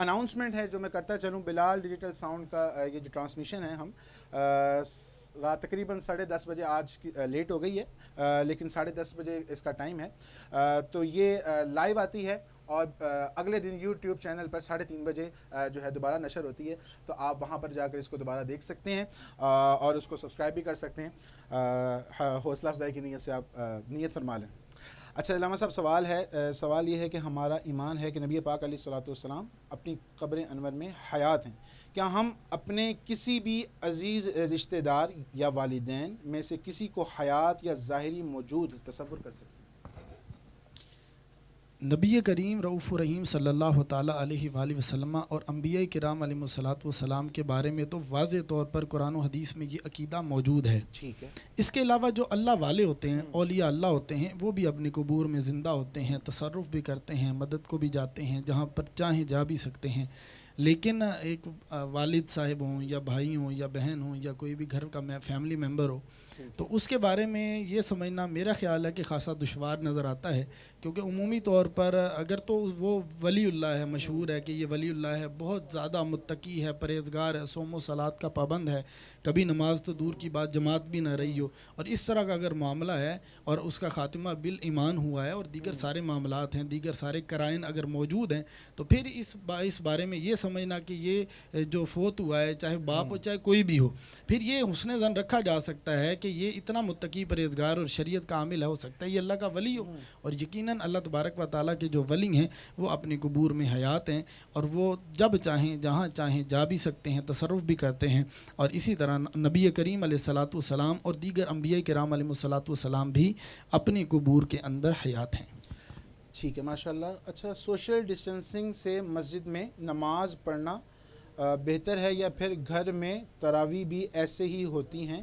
Announcement ہے جو میں کرتا چلوں، بلال ڈیجیٹل ساؤنڈ کا یہ جو ٹرانسمیشن ہے ہم رات تقریباً 10:30 بجے آج کی لیٹ ہو گئی ہے، لیکن 10:30 بجے اس کا ٹائم ہے، تو یہ لائیو آتی ہے اور اگلے دن یوٹیوب چینل پر 3:30 بجے جو ہے دوبارہ نشر ہوتی ہے، تو آپ وہاں پر جا کر اس کو دوبارہ دیکھ سکتے ہیں اور اس کو سبسکرائب بھی کر سکتے ہیں۔ حوصلہ افزائی کی نیت سے آپ نیت فرما لیں۔ اچھا علامہ صاحب، سوال یہ ہے کہ ہمارا ایمان ہے کہ نبی پاک علیہ الصلوۃ والسلام اپنی قبر انور میں حیات ہیں، کیا ہم اپنے کسی بھی عزیز رشتہ دار یا والدین میں سے کسی کو حیات یا ظاہری موجود تصور کر سکتے ہیں؟ نبی کریم رؤوف الرحیم صلی اللہ تعالیٰ علیہ وآلہ وسلم اور انبیاء کرام علیہم الصلاۃ والسلام کے بارے میں تو واضح طور پر قرآن و حدیث میں یہ عقیدہ موجود ہے۔ ٹھیک ہے۔ اس کے علاوہ جو اللہ والے ہوتے ہیں، اولیاء اللہ ہوتے ہیں، وہ بھی اپنے قبور میں زندہ ہوتے ہیں، تصرف بھی کرتے ہیں، مدد کو بھی جاتے ہیں، جہاں پر چاہیں جا بھی سکتے ہیں۔ لیکن ایک والد صاحب ہوں یا بھائی ہوں یا بہن ہوں یا کوئی بھی گھر کا فیملی ممبر ہو، تو اس کے بارے میں یہ سمجھنا میرا خیال ہے کہ خاصا دشوار نظر آتا ہے، کیونکہ عمومی طور پر اگر تو وہ ولی اللہ ہے، مشہور ہے کہ یہ ولی اللہ ہے، بہت زیادہ متقی ہے، پرہیزگار ہے، صوم و صلات کا پابند ہے، کبھی نماز تو دور کی بات جماعت بھی نہ رہی ہو، اور اس طرح کا اگر معاملہ ہے اور اس کا خاتمہ بالایمان ہوا ہے اور دیگر سارے معاملات ہیں، دیگر سارے قرائن اگر موجود ہیں، تو پھر اس بارے میں یہ سمجھنا کہ یہ جو فوت ہوا ہے، چاہے باپ ہو چاہے کوئی بھی ہو، پھر یہ حسن ظن رکھا جا سکتا ہے کہ یہ اتنا متقی پرہیزگار اور شریعت کا عامل ہے، ہو سکتا ہے یہ اللہ کا ولی ہو، اور یقیناً اللہ تبارک و تعالیٰ کے جو ولی ہیں وہ اپنی قبور میں حیات ہیں، اور وہ جب چاہیں جہاں چاہیں جا بھی سکتے ہیں، تصرف بھی کرتے ہیں، اور اسی طرح نبی کریم علیہ الصلاۃ والسلام اور دیگر انبیاء کرام علیہ الصلاۃ والسلام بھی اپنی قبور کے اندر حیات ہیں۔ ٹھیک ہے، ماشاءاللہ۔ اچھا، سوشل ڈسٹینسنگ سے مسجد میں نماز پڑھنا بہتر ہے یا پھر گھر میں تراویح بھی ایسے ہی ہوتی ہیں،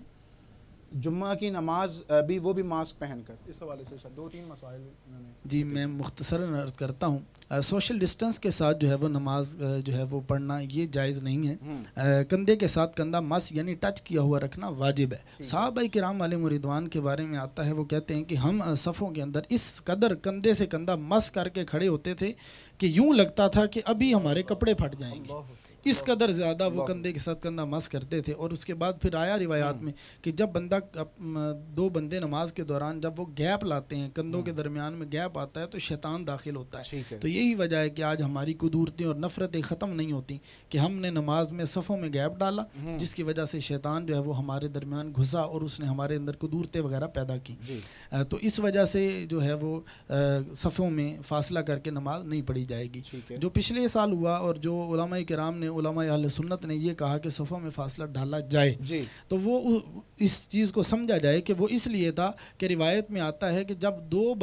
جمعہ کی نماز بھی وہ بھی ماسک پہن کر؟ اس حوالے سے شاید 2-3 مسائل انہوں نے۔ جی میں مختصراً عرض کرتا ہوں، سوشل ڈسٹنس کے ساتھ جو ہے وہ نماز جو ہے وہ پڑھنا یہ جائز نہیں ہے۔ کندھے کے ساتھ کندھا مس یعنی ٹچ کیا ہوا رکھنا واجب ہے۔ صحابہ کرام علیہم رضوان کے بارے میں آتا ہے، وہ کہتے ہیں کہ ہم صفوں کے اندر اس قدر کندھے سے کندھا مس کر کے کھڑے ہوتے تھے کہ یوں لگتا تھا کہ ابھی ہمارے کپڑے پھٹ جائیں گے، اس قدر زیادہ وہ کندھے کے ساتھ کندھا مس کرتے تھے۔ اور اس کے بعد پھر آیا روایات میں کہ جب دو بندے نماز کے دوران جب وہ گیپ لاتے ہیں، کندھوں کے درمیان میں گیپ آتا ہے، تو شیطان داخل ہوتا ہے۔ تو یہی وجہ ہے کہ آج ہماری قدورتیں اور نفرتیں ختم نہیں ہوتی کہ ہم نے نماز میں صفوں میں گیپ ڈالا، جس کی وجہ سے شیطان جو ہے وہ ہمارے درمیان گھسا اور اس نے ہمارے اندر قدورتیں وغیرہ پیدا کی۔ تو اس وجہ سے جو ہے وہ صفوں میں فاصلہ کر کے نماز نہیں پڑھی جائے گی۔ جو پچھلے سال ہوا اور جو علماء کرام نے، علماء اہل سنت نے یہ کہا کہ صفوں میں فاصلہ ڈالا جائے، تو وہ اس چیز کو سمجھا جائے کہ وہ اس لیے تھا کہ روایت میں آتا ہے کہ جب دو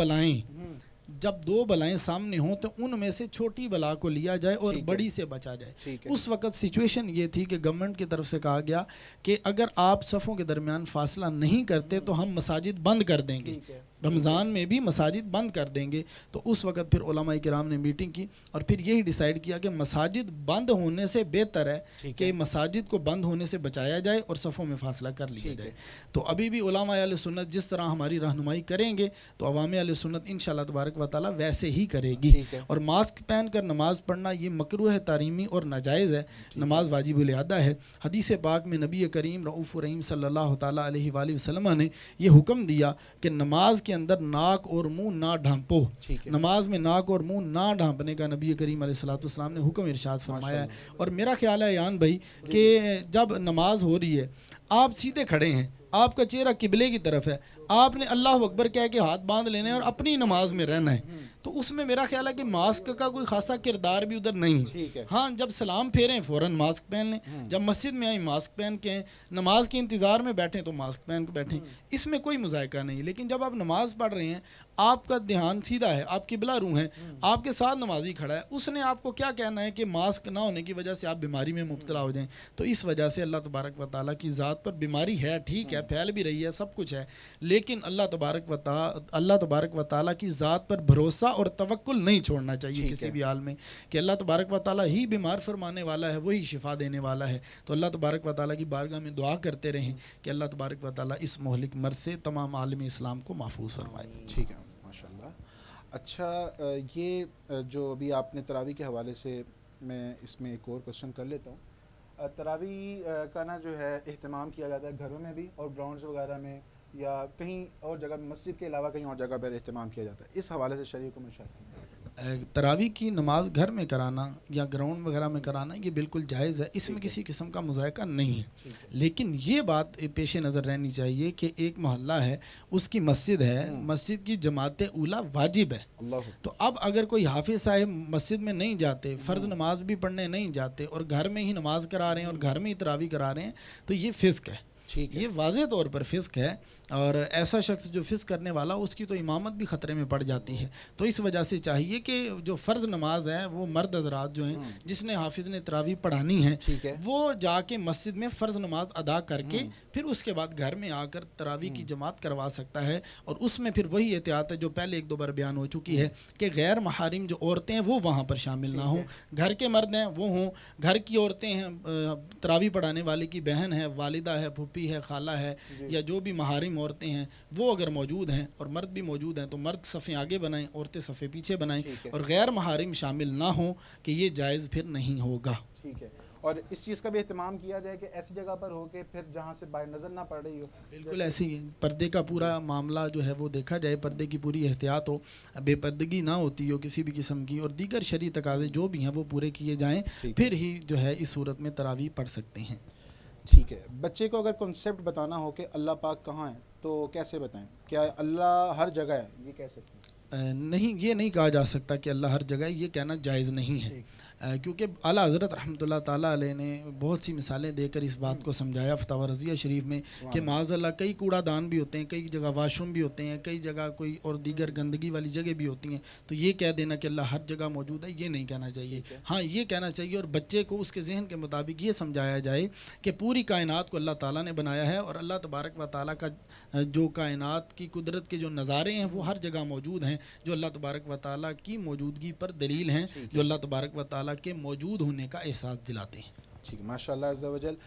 بلائیں سامنے ہوں تو ان میں سے چھوٹی بلا کو لیا جائے اور بڑی سے بچا جائے۔ اس وقت سچویشن یہ تھی کہ گورنمنٹ کی طرف سے کہا گیا کہ اگر آپ صفوں کے درمیان فاصلہ نہیں کرتے تو ہم مساجد بند کر دیں گے، رمضان میں بھی مساجد بند کر دیں گے۔ تو اس وقت پھر علماء کرام نے میٹنگ کی اور پھر یہی ڈیسائیڈ کیا کہ مساجد بند ہونے سے بہتر ہے کہ مساجد کو بند ہونے سے بچایا جائے اور صفوں میں فاصلہ کر لیا جائے۔ تو ابھی بھی علماء اہل سنت جس طرح ہماری رہنمائی کریں گے تو عوام اہل سنت انشاءاللہ تبارک و تعالی ویسے ہی کرے گی۔ اور ماسک پہن کر نماز پڑھنا یہ مکروہ ہے، تحریمی اور ناجائز ہے، نماز واجب الادا ہے۔ حدیث پاک میں نبی کریم رؤوف الرحیم صلی اللہ تعالیٰ علیہ وآلہ وسلم نے یہ حکم دیا کہ نماز کے اندر ناک اور منہ نہ ڈھانپو، نماز میں ناک اور منہ نہ ڈھانپنے کا نبی کریم علیہ الصلوۃ والسلام نے حکم ارشاد فرمایا ہے۔ اور میرا خیال ہے یان بھائی کہ جب نماز ہو رہی ہے، آپ سیدھے کھڑے ہیں، آپ کا چہرہ قبلے کی طرف ہے، آپ نے اللہ اکبر کہہ کے ہاتھ باندھ لینے اور اپنی نماز میں رہنا ہے، تو اس میں میرا خیال ہے کہ ماسک کا کوئی خاصا کردار بھی ادھر نہیں ہے۔ ہاں جب سلام پھیریں فوراً ماسک پہن لیں، جب مسجد میں آئیں ماسک پہن کے آئیں، نماز کے انتظار میں بیٹھیں تو ماسک پہن کے بیٹھیں، اس میں کوئی مذائقہ نہیں۔ لیکن جب آپ نماز پڑھ رہے ہیں، آپ کا دھیان سیدھا ہے، آپ قبلہ رو ہیں، آپ کے ساتھ نمازی کھڑا ہے، اس نے آپ کو کیا کہنا ہے کہ ماسک نہ ہونے کی وجہ سے آپ بیماری میں مبتلا ہو جائیں؟ تو اس وجہ سے اللہ تبارک و تعالیٰ کی ذات پر بیماری ہے، ٹھیک ہے، پھیل بھی رہی ہے، سب کچھ ہے، لیکن اللہ تبارک و تعالیٰ کی ذات پر بھروسہ اور توکل نہیں چھوڑنا چاہیے کسی بھی حال میں، کہ اللہ تبارک و تعالیٰ ہی بیمار فرمانے والا ہے، وہی شفا دینے والا ہے۔ تو اللہ تبارک و تعالیٰ کی بارگاہ میں دعا کرتے رہیں کہ اللہ تبارک و تعالیٰ اس مہلک مرض سے تمام عالم اسلام کو محفوظ فرمائے۔ ٹھیک ہے، ماشاءاللہ۔ اچھا، یہ جو ابھی آپ نے تراویح کے حوالے سے میں اس میں ایک اور کوشچن کر لیتا ہوں. تراویح کا نا جو ہے اہتمام کیا جاتا ہے گھروں میں بھی اور گراؤنڈز وغیرہ میں یا کہیں اور جگہ مسجد کے علاوہ کہیں اور جگہ پر اہتمام کیا جاتا ہے, اس حوالے سے شریعت کو ارشاد فرمائیں. تراویح کی نماز گھر میں کرانا یا گراؤنڈ وغیرہ میں کرانا یہ بالکل جائز ہے, اس میں کسی قسم کا مذائقہ نہیں ہے. لیکن یہ بات پیش نظر رہنی چاہیے کہ ایک محلہ ہے, اس کی مسجد ہے, مسجد کی جماعت اولا واجب ہے. تو اب اگر کوئی حافظ صاحب مسجد میں نہیں جاتے, فرض نماز بھی پڑھنے نہیں جاتے اور گھر میں ہی نماز کرا رہے ہیں اور گھر میں ہی تراویح کرا رہے ہیں تو یہ فسق ہے. یہ واضح طور پر فسق ہے, اور ایسا شخص جو فسق کرنے والا اس کی تو امامت بھی خطرے میں پڑ جاتی ہے. تو اس وجہ سے چاہیے کہ جو فرض نماز ہے وہ مرد حضرات جو ہیں جس نے حافظ نے تراویح پڑھانی ہے وہ جا کے مسجد میں فرض نماز ادا کر کے پھر اس کے بعد گھر میں آ کر تراویح کی جماعت کروا سکتا ہے. اور اس میں پھر وہی احتیاط ہے جو پہلے ایک دو بار بیان ہو چکی ہے کہ غیر محارم جو عورتیں ہیں وہ وہاں پر شامل نہ ہوں, گھر کے مرد ہیں وہ ہوں, گھر کی عورتیں ہیں, تراویح پڑھانے والے کی بہن ہے, والدہ ہے, پھوپھی ہے, خالہ ہے, یا جو بھی محارم عورتیں ہیں وہ اگر موجود ہیں اور مرد بھی موجود ہیں تو مرد صفیں آگے بنائیں, عورتیں صفیں پیچھے بنائیں, اور غیر محارم شامل نہ ہوں کہ یہ جائز پھر نہیں ہوگا. ٹھیک ہے. اور اس چیز کا بھی اہتمام کیا جائے کہ ایسی جگہ پر ہو کہ پھر جہاں سے باہر نظر نہ پڑ رہی ہو. بالکل ایسی پردے کا پورا معاملہ جو ہے وہ دیکھا جائے, پردے کی پوری احتیاط ہو, بے پردگی نہ ہوتی ہو کسی بھی قسم کی, اور دیگر شرعی تقاضے جو بھی ہیں وہ پورے کیے جائیں, پھر ہی جو ہے اس صورت میں تراویح پڑھ سکتے ہیں. ٹھیک ہے. بچے کو اگر کنسیپٹ بتانا ہو کہ اللہ پاک کہاں ہے تو کیسے بتائیں؟ کیا اللہ ہر جگہ ہے, یہ کہہ سکتے ہیں؟ نہیں, یہ نہیں کہا جا سکتا کہ اللہ ہر جگہ, یہ کہنا جائز نہیں ہے, کیونکہ اعلیٰ حضرت رحمۃ اللہ تعالیٰ علیہ نے بہت سی مثالیں دے کر اس بات کو سمجھایا فتاوی رضویہ شریف میں کہ معاذ اللہ کئی کوڑا دان بھی ہوتے ہیں, کئی جگہ واش روم بھی ہوتے ہیں, کئی جگہ کوئی اور دیگر گندگی والی جگہ بھی ہوتی ہیں. تو یہ کہہ دینا کہ اللہ ہر جگہ موجود ہے یہ نہیں کہنا چاہیے. ہاں یہ کہنا چاہیے اور بچے کو اس کے ذہن کے مطابق یہ سمجھایا جائے کہ پوری کائنات کو اللہ تعالیٰ نے بنایا ہے, اور اللہ تبارک و تعالیٰ کا جو کائنات کی قدرت کے جو نظارے ہیں وہ ہر جگہ موجود ہیں, جو اللہ تبارک و تعالیٰ کی موجودگی پر دلیل ہیں, جو اللہ تبارک و تعالیٰ کے موجود ہونے کا احساس دلاتے ہیں. ٹھیک, ماشاء اللہ عز و جل.